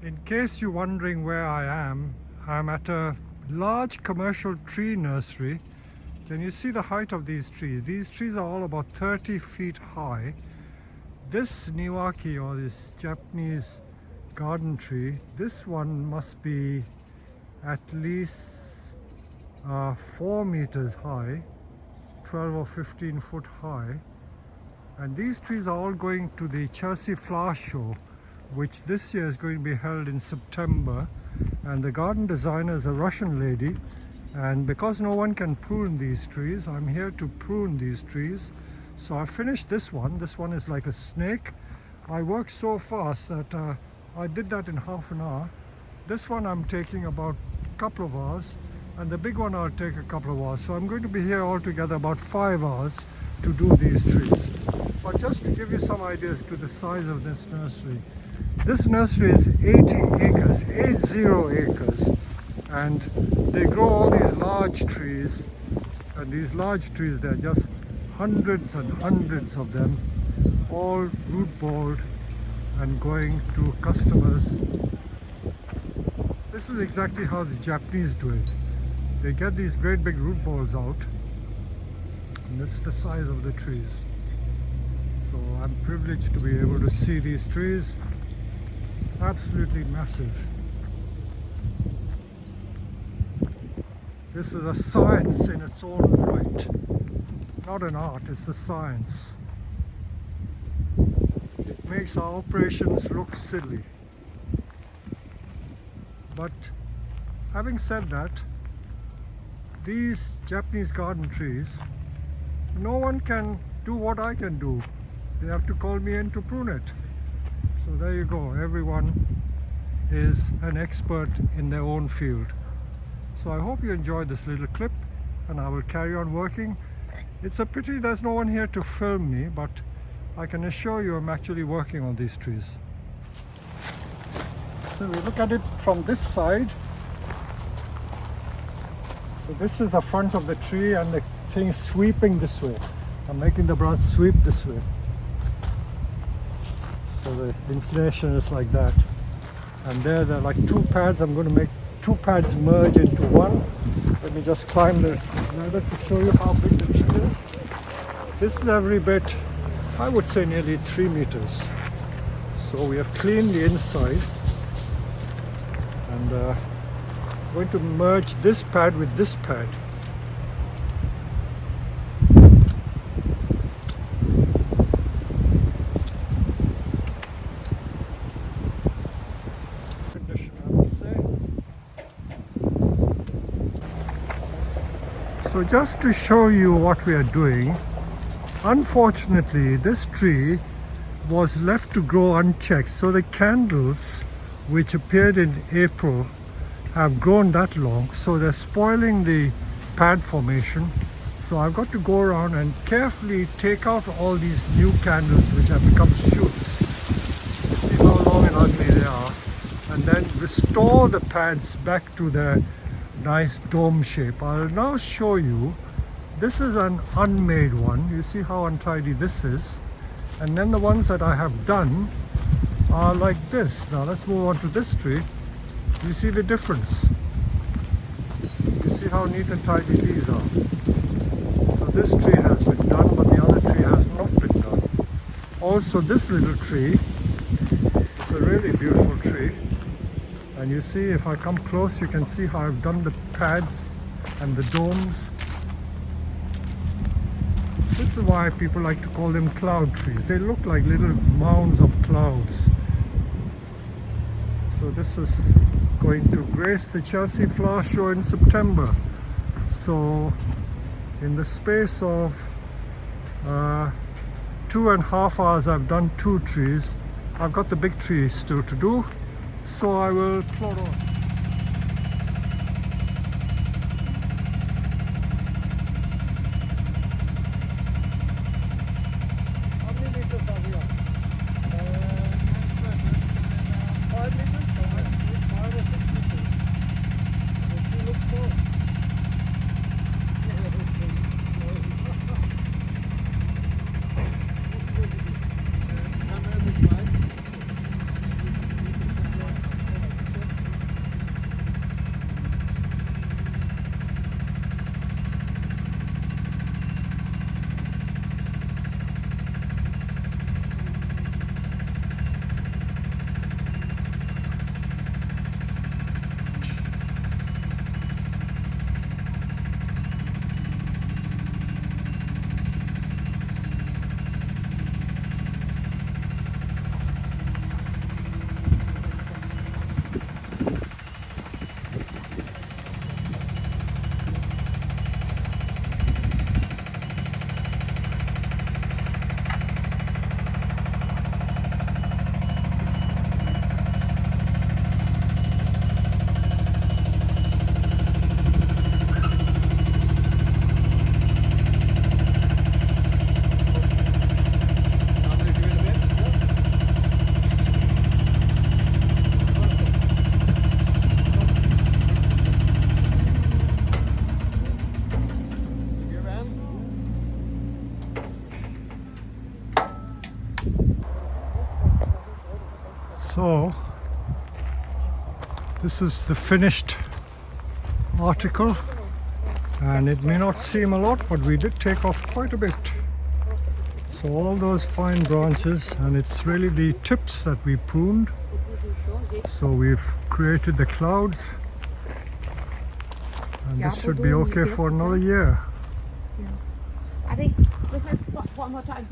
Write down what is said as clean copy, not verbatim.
In case you're wondering where I am, I'm at a large commercial tree nursery. Can you see the height of these trees? These trees are all about 30 feet high. This Niwaki, or this Japanese garden tree, this one must be at least 4 meters high, 12 or 15 foot high. And these trees are all going to the Chelsea Flower Show, which this year is going to be held in September. And the garden designer is a Russian lady, and because no one can prune these trees, I'm here to prune these trees. So I finished this one. This one is like a snake. I worked so fast that I did that in half an hour. This one I'm taking about a couple of hours, and the big one I'll take a couple of hours. So I'm going to be here altogether about 5 hours to do these trees. But just to give you some ideas to the size of this nursery, this nursery is 80 acres, 80 acres, and they grow all these large trees, and these large trees, they're just hundreds and hundreds of them, all root balled and going to customers. This is exactly how the Japanese do it. They get these great big root balls out, and this is the size of the trees. So I'm privileged to be able to see these trees. Absolutely massive. This is a science in its own right. Not an art, it's a science. It makes our operations look silly. But having said that, these Japanese garden trees, no one can do what I can do. They have to call me in to prune it. So there you go, everyone is an expert in their own field. So I hope you enjoyed this little clip, and I will carry on working. It's a pity there's no one here to film me, but I can assure you I'm actually working on these trees. So we look at it from this side. So this is the front of the tree, and the thing is sweeping this way. I'm making the branch sweep this way. So the inclination is like that. And there are like 2 pads. I'm going to make 2 pads merge into one. Let me just climb the ladder to show you how big the tree is. This is every bit, I would say nearly 3 meters. So we have cleaned the inside, and I'm going to merge this pad with this pad. So just to show you what we are doing, unfortunately this tree was left to grow unchecked. So the candles, which appeared in April, have grown that long. So they're spoiling the pad formation. So I've got to go around and carefully take out all these new candles which have become shoots. You see how long and ugly they are. And then restore the pads back to their nice dome shape. I'll now show you. This is an unmade one. You see how untidy this is. And then the ones that I have done are like this. Now let's move on to this tree. You see the difference. You see how neat and tidy these are. So this tree has been done, but the other tree has not been done. Also this little tree, it's a really beautiful tree. And you see, if I come close, you can see how I've done the pads and the domes. This is why people like to call them cloud trees. They look like little mounds of clouds. So this is going to grace the Chelsea Flower Show in September. So in the space of 2.5 hours, I've done 2 trees. I've got the big tree still to do. So I will plod on. How many meters are we on? 5 meters? 5 or 6 meters. The tree looks small. So this is the finished article, and it may not seem a lot, but we did take off quite a bit. So all those fine branches, and it's really the tips that we pruned. So we've created the clouds, and this should be okay for another year. I think one more time.